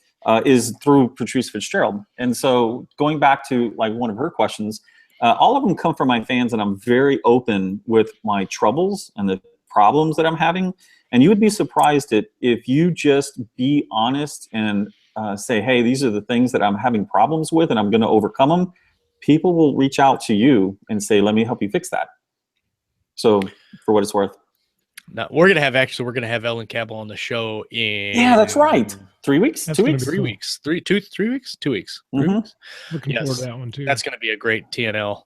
is through Patrice Fitzgerald. And so going back to like one of her questions, all of them come from my fans, and I'm very open with my troubles and the problems that I'm having. And you would be surprised if you just be honest and say, hey, these are the things that I'm having problems with and I'm going to overcome them. People will reach out to you and say, let me help you fix that. So for what it's worth. No, we're going to have Ellen Campbell on the show in... Yeah, that's right. 3 weeks? That's 2 weeks? 3 weeks. 3 weeks? 2 weeks. Mm-hmm. Looking forward to that one too. That's going to be a great TNL.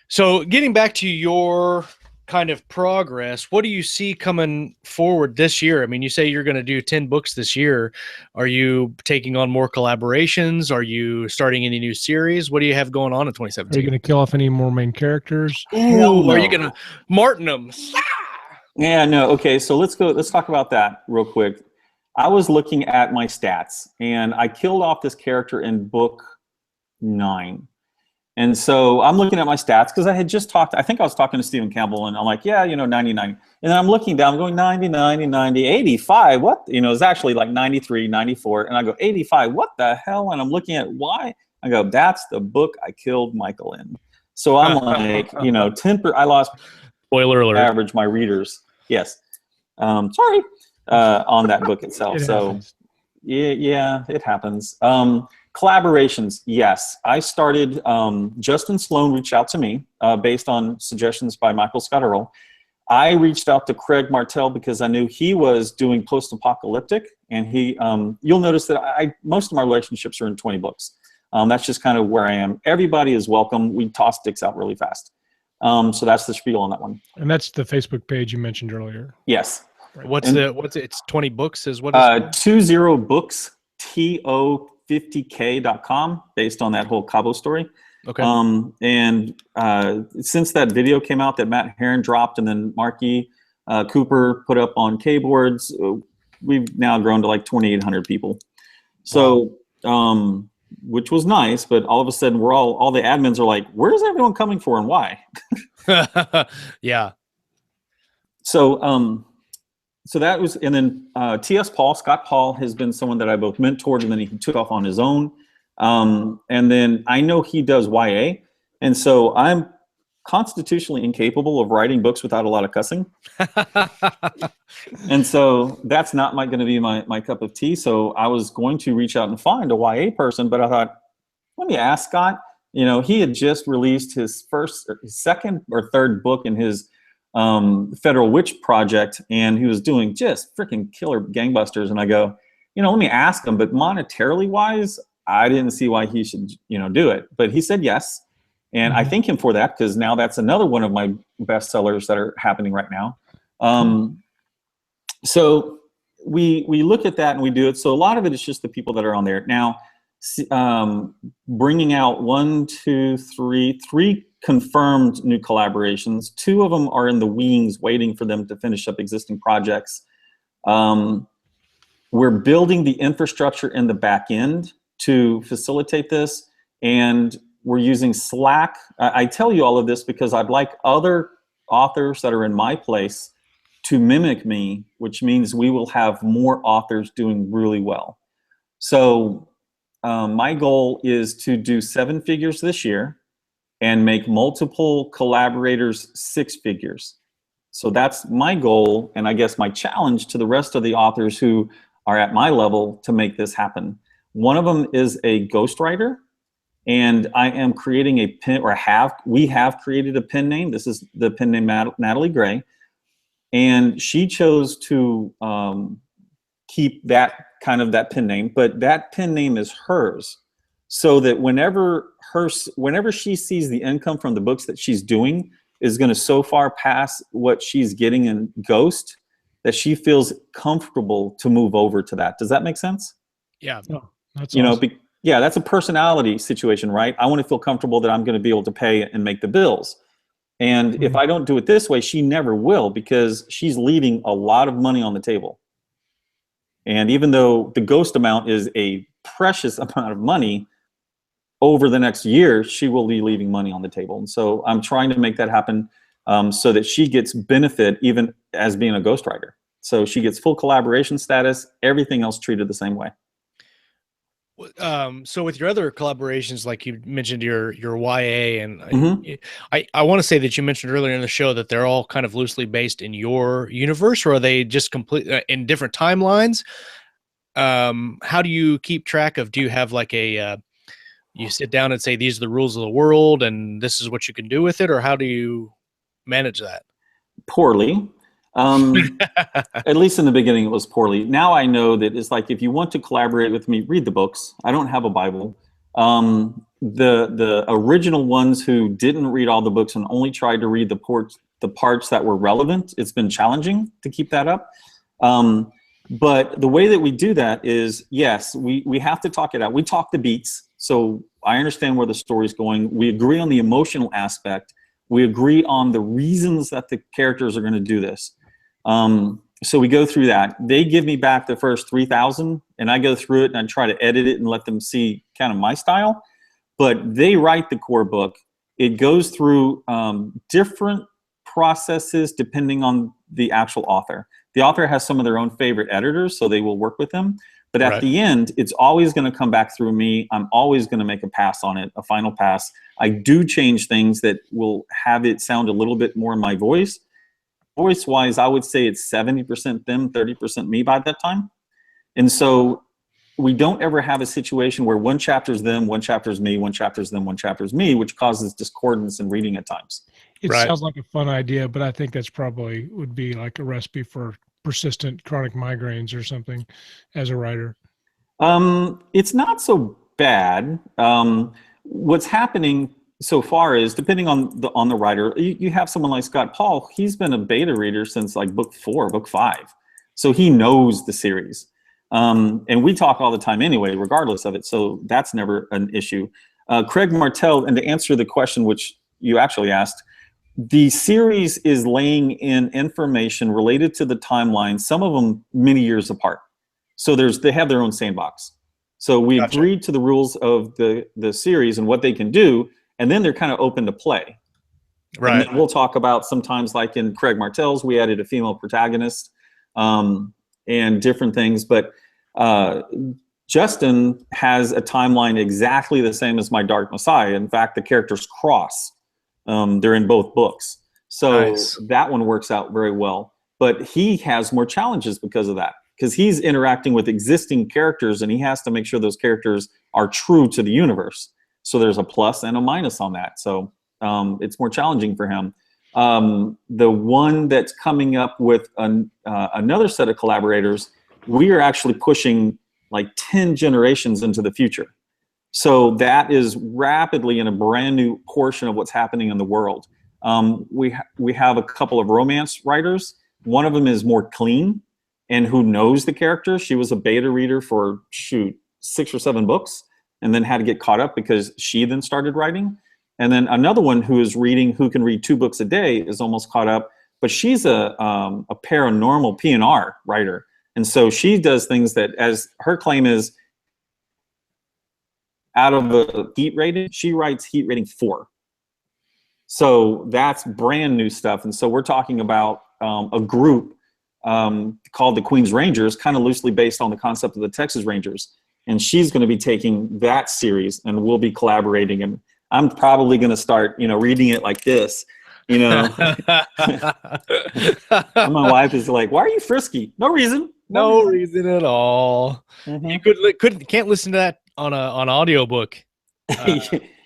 So getting back to your kind of progress, what do you see coming forward this year? I mean, you say you're going to do 10 books this year. Are you taking on more collaborations? Are you starting any new series? What do you have going on in 2017? Are you going to kill off any more main characters? Hell no. Are you going to Martin them? Yeah, no. Okay, so let's talk about that real quick. I was looking at my stats, and I killed off this character in book 9. And so I'm looking at my stats because I had just I think I was talking to Stephen Campbell, and I'm like, yeah, 90, 90. And then I'm looking down, I'm going 90, 90, 90, 85. What? It's actually like 93, 94. And I go, 85, what the hell? And I'm looking at why. I go, that's the book I killed Michael in. So I'm like, 10%, I lost, spoiler alert, average my readers. Yes. Sorry. On that book itself. Yeah, it happens. Collaborations, yes. I started, Justin Sloan reached out to me based on suggestions by Michael Anderle. I reached out to Craig Martell because I knew he was doing post-apocalyptic, and you'll notice that most of my relationships are in 20 books. That's just kind of where I am. Everybody is welcome. We toss dicks out really fast. So that's the spiel on that one. And that's the Facebook page you mentioned earlier. Yes. What's it's 20 books is what is 20 books, TO50K.com, based on that whole Cabo story. Okay. And since that video came out that Matt Herron dropped, and then Marky Cooper put up on K-boards, we've now grown to like 2,800 people. So, which was nice, but all of a sudden all the admins are like, where's everyone coming for and why? Yeah. So that was, and then Scott Paul has been someone that I both mentored, and then he took off on his own. And then I know he does YA. And so I'm constitutionally incapable of writing books without a lot of cussing. And so that's not going to be my cup of tea. So I was going to reach out and find a YA person, but I thought, let me ask Scott. He had just released his second or third book in his Federal Witch project, and he was doing just freaking killer gangbusters. And I go, let me ask him, but monetarily wise, I didn't see why he should, do it. But he said yes. And I thank him for that, because now that's another one of my bestsellers that are happening right now. So we look at that and we do it. So a lot of it is just the people that are on there. Now, bringing out 3 confirmed new collaborations. 2 of them are in the wings, waiting for them to finish up existing projects. We're building the infrastructure in the back end to facilitate this, and we're using Slack. I tell you all of this because I'd like other authors that are in my place to mimic me, which means we will have more authors doing really well. So my goal is to do 7 figures this year and make multiple collaborators 6 figures. So that's my goal, and I guess my challenge to the rest of the authors who are at my level to make this happen. One of them is a ghostwriter, and I am creating a pen, we have created a pen name. This is the pen name Natalie Gray, and she chose to keep that pen name, but that pen name is hers, so that whenever she sees the income from the books that she's doing is going to so far pass what she's getting in Ghost that she feels comfortable to move over to that. Does that make sense? Yeah. Oh, that's awesome. Yeah, that's a personality situation, right? I want to feel comfortable that I'm going to be able to pay and make the bills. And if I don't do it this way, she never will, because she's leaving a lot of money on the table. And even though the ghost amount is a precious amount of money, over the next year, she will be leaving money on the table. And so I'm trying to make that happen so that she gets benefit even as being a ghostwriter. So she gets full collaboration status, everything else treated the same way. So with your other collaborations, like you mentioned your YA, and I want to say that you mentioned earlier in the show that they're all kind of loosely based in your universe, or are they just complete in different timelines? How do you keep track of, do you have like a, you sit down and say, these are the rules of the world and this is what you can do with it, or how do you manage that? Poorly. At least in the beginning, it was poorly. Now I know that it's like, if you want to collaborate with me, read the books. I don't have a Bible. The original ones who didn't read all the books and only tried to read the parts that were relevant, it's been challenging to keep that up. But the way that we do that is, yes, we have to talk it out. We talk the beats. So I understand where the story's going. We agree on the emotional aspect. We agree on the reasons that the characters are going to do this. So we go through that. They give me back the first 3,000 and I go through it and I try to edit it and let them see kind of my style. But they write the core book. It goes through different processes depending on the actual author. The author has some of their own favorite editors, so they will work with them. But at the end, it's always going to come back through me. I'm always going to make a pass on it, a final pass. I do change things that will have it sound a little bit more in my voice. Voice-wise, I would say it's 70% them, 30% me by that time. And so we don't ever have a situation where one chapter's them, one chapter's me, one chapter's them, one chapter's me, which causes discordance in reading at times. It sounds like a fun idea, but I think that's probably would be like a recipe for persistent chronic migraines or something as a writer. It's not so bad. What's happening so far is, depending on the writer, you have someone like Scott Paul. He's been a beta reader since like book 4, book 5. So he knows the series. And we talk all the time anyway, regardless of it. So that's never an issue. Craig Martell, and to answer the question which you actually asked, the series is laying in information related to the timeline, some of them many years apart. So they have their own sandbox. So we agreed to the rules of the series and what they can do, and then they're kind of open to play. Right. And then we'll talk about sometimes, like in Craig Martell's, we added a female protagonist and different things. But Justin has a timeline exactly the same as my Dark Messiah. In fact, the characters cross. They're in both books. So that one works out very well. But he has more challenges because of that, because he's interacting with existing characters and he has to make sure those characters are true to the universe. So there's a plus and a minus on that. So it's more challenging for him. The one that's coming up with another set of collaborators, we are actually pushing like 10 generations into the future. So that is rapidly in a brand new portion of what's happening in the world. We have a couple of romance writers. One of them is more clean and who knows the character. She was a beta reader for 6 or 7 books and then had to get caught up because she then started writing. And then another one who is reading, who can read 2 books a day, is almost caught up, but she's a paranormal PNR writer. And so she does things that, as her claim is, out of the heat rating, she writes heat rating 4. So that's brand new stuff. And so we're talking about a group called the Queen's Rangers, kind of loosely based on the concept of the Texas Rangers. And she's going to be taking that series and we'll be collaborating. And I'm probably going to start, reading it like this, And my wife is like, "Why are you frisky?" No reason. No reason at all. You can't listen to that on an audiobook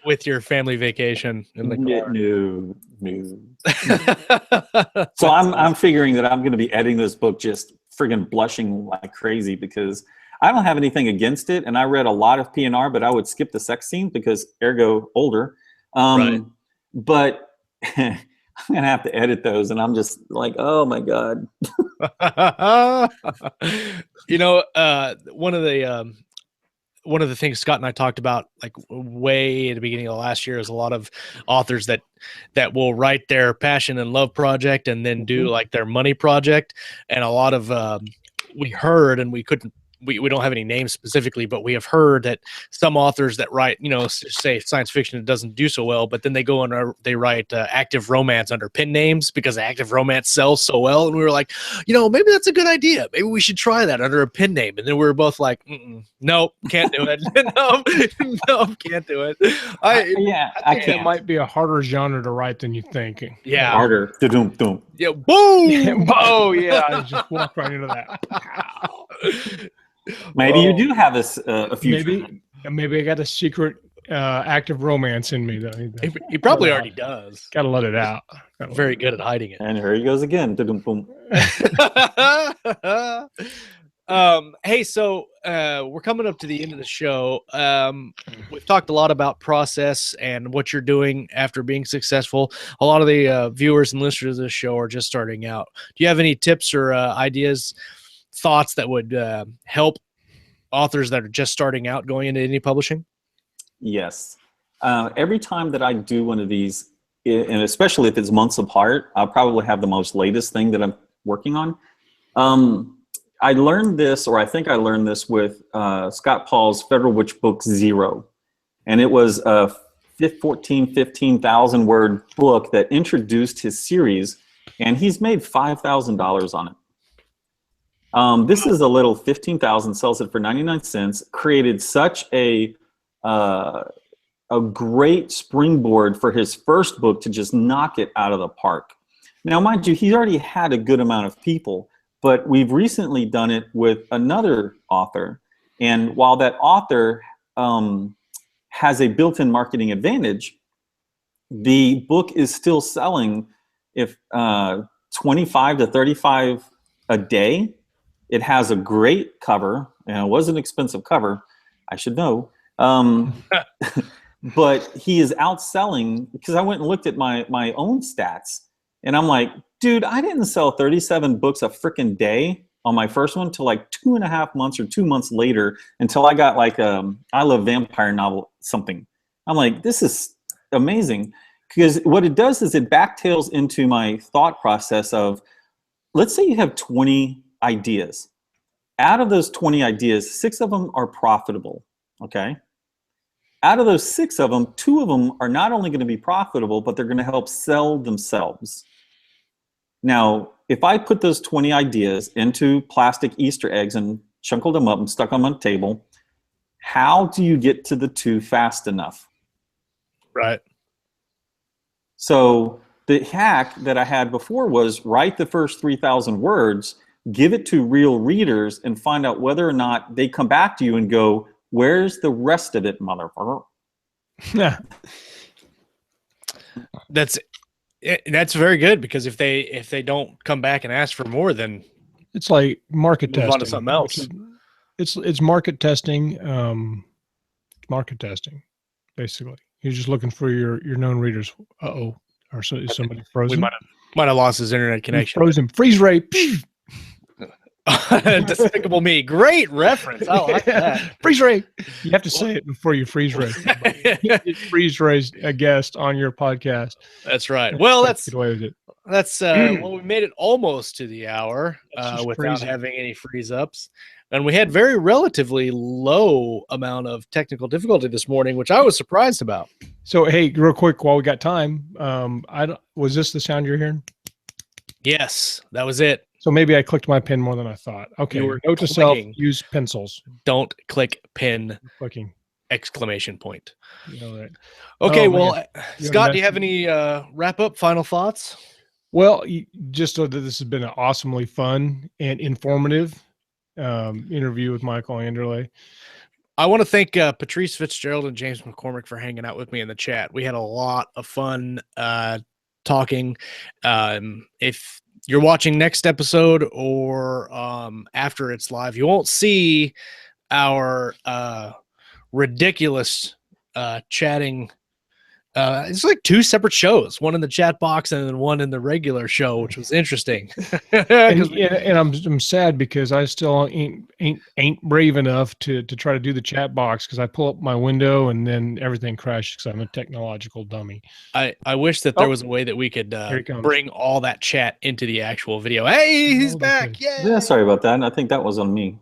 with your family vacation in the car. No. So I'm figuring that I'm going to be editing this book just friggin' blushing like crazy, because I don't have anything against it, and I read a lot of PNR, but I would skip the sex scene because ergo older. But I'm gonna have to edit those, and I'm just like, oh my god. One of the one of the things Scott and I talked about, like way at the beginning of last year, is a lot of authors that will write their passion and love project and then do like their money project. And a lot of we heard, and we couldn't. We don't have any names specifically, but we have heard that some authors that write, say science fiction, it doesn't do so well, but then they go and they write active romance under pen names because active romance sells so well. And we were like, maybe that's a good idea. Maybe we should try that under a pen name. And then we were both like, nope, can't do it. no, can't do it. I think it might be a harder genre to write than you think. Yeah. Harder. Da-dum-dum. Yeah. Boom. Oh, yeah. I just walked right into that. Maybe you do have a future. Maybe I got a secret active romance in me. He probably already does. Got to let it out. Very good at hiding it. And here he goes again. Boom. Hey, so we're coming up to the end of the show. We've talked a lot about process and what you're doing after being successful. A lot of the viewers and listeners of this show are just starting out. Do you have any tips or ideas, thoughts that would help authors that are just starting out going into indie publishing? Yes. Every time that I do one of these, and especially if it's months apart, I'll probably have the most latest thing that I'm working on. I learned this, or I think I learned this with Scott Paul's Federal Witch Book Zero. And it was a 15,000 word book that introduced his series, and he's made $5,000 on it. This is a little 15,000, sells it for 99 cents, created such a great springboard for his first book to just knock it out of the park. Now, mind you, he already had a good amount of people, but we've recently done it with another author. And while that author has a built-in marketing advantage, the book is still selling if 25 to 35 a day. It has a great cover, and it was an expensive cover, I should know. But he is outselling, because I went and looked at my own stats, and I'm like, dude, I didn't sell 37 books a freaking day on my first one till like 2.5 months or 2 months later, until I got like I Love Vampire novel something. I'm like, this is amazing, because what it does is it backtails into my thought process of, let's say you have 20 ideas. Out of those 20 ideas, 6 of them are profitable, okay? Out of those 6 of them, 2 of them are not only going to be profitable, but they're going to help sell themselves. Now, if I put those 20 ideas into plastic Easter eggs and chunkled them up and stuck them on a table, how do you get to the 2 fast enough? Right. So the hack that I had before was write the first 3,000 words, give it to real readers, and find out whether or not they come back to you and go, where's the rest of it, motherfucker? Yeah. That's very good, because if they don't come back and ask for more, then it's like market testing. On to something else. It's market testing. Market testing, basically. You're just looking for your known readers. Or so is somebody frozen? We might have lost his internet connection. Frozen. Freeze ray. Despicable Me. Great reference. I like that. Freeze ray. You have to say it before you freeze ray. Freeze ray's a guest on your podcast. That's right. Well, get away with it. That's well, we made it almost to the hour without freezing. having any freeze ups. And we had very relatively low amount of technical difficulty this morning, which I was surprised about. So, hey, real quick, while we got time, was this the sound you're hearing? Yes, that was it. So maybe I clicked my pen more than I thought. Okay. Note to self: use pencils. Don't click pen. Clicking! Exclamation point. You know that. Okay. Well, Scott, do you have any wrap up final thoughts? Well, just so that this has been an awesomely fun and informative interview with Michael Anderle. I want to thank Patrice Fitzgerald and James McCormick for hanging out with me in the chat. We had a lot of fun talking. If you're watching next episode or after it's live, you won't see our ridiculous chatting It's like 2 separate shows, one in the chat box and then one in the regular show, which was interesting. and I'm sad because I still ain't brave enough to try to do the chat box, because I pull up my window and then everything crashes because I'm a technological dummy. I wish that there was a way that we could bring all that chat into the actual video. Hey, he's back! Yeah, sorry about that. I think that was on me.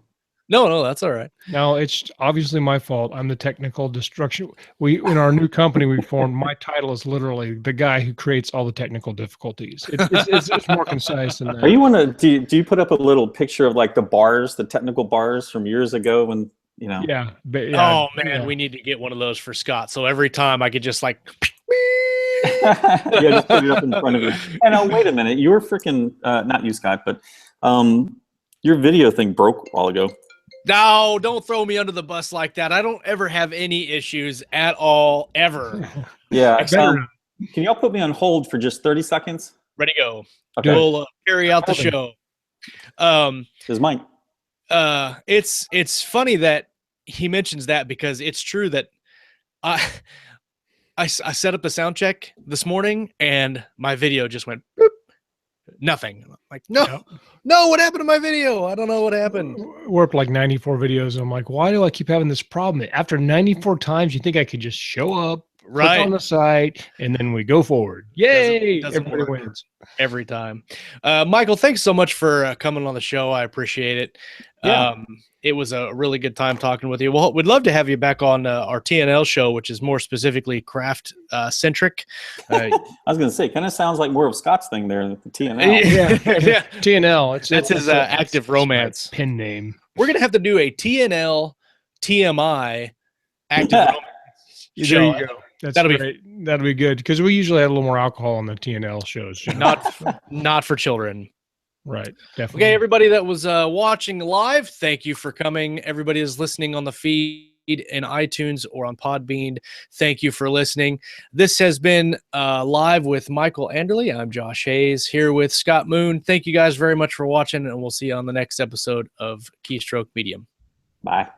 No, that's all right. No, it's obviously my fault. I'm the technical destruction. In our new company we formed, my title is literally the guy who creates all the technical difficulties. It's more concise than that. Are you do you put up a little picture of like the technical bars from years ago when, you know? Yeah. Oh man, we need to get one of those for Scott. So every time I could just like. Yeah, just put it up in front of you. And now wait a minute, your freaking not you, Scott, but your video thing broke a while ago. No, don't throw me under the bus like that. I don't ever have any issues at all, ever. Yeah. Can y'all put me on hold for just 30 seconds? Ready, go. Okay. We'll carry out the show. This is Mike. It's funny that he mentions that, because it's true that I set up the sound check this morning and my video just went boop, nothing. I'm like, no, what happened to my video? I don't know what happened. We're up like 94 videos. And I'm like, why do I keep having this problem? After 94 times, you think I could just show up, click on the site, and then we go forward. Yay! Everybody wins. Every time. Michael, thanks so much for coming on the show. I appreciate it. Yeah. It was a really good time talking with you. Well, we'd love to have you back on our TNL show, which is more specifically craft centric. I was going to say, kind of sounds like more of Scott's thing there, the TNL. Yeah. TNL. That's his active romance pin name. We're going to have to do a TNL TMI active romance show. There you go. That'll be great. That'll be good, because we usually have a little more alcohol on the TNL shows. Not for children. Right. Definitely. Okay, everybody that was watching live, thank you for coming. Everybody is listening on the feed in iTunes or on Podbean, thank you for listening. This has been Live with Michael Anderle. I'm Josh Hayes here with Scott Moon. Thank you guys very much for watching, and we'll see you on the next episode of Keystroke Medium. Bye.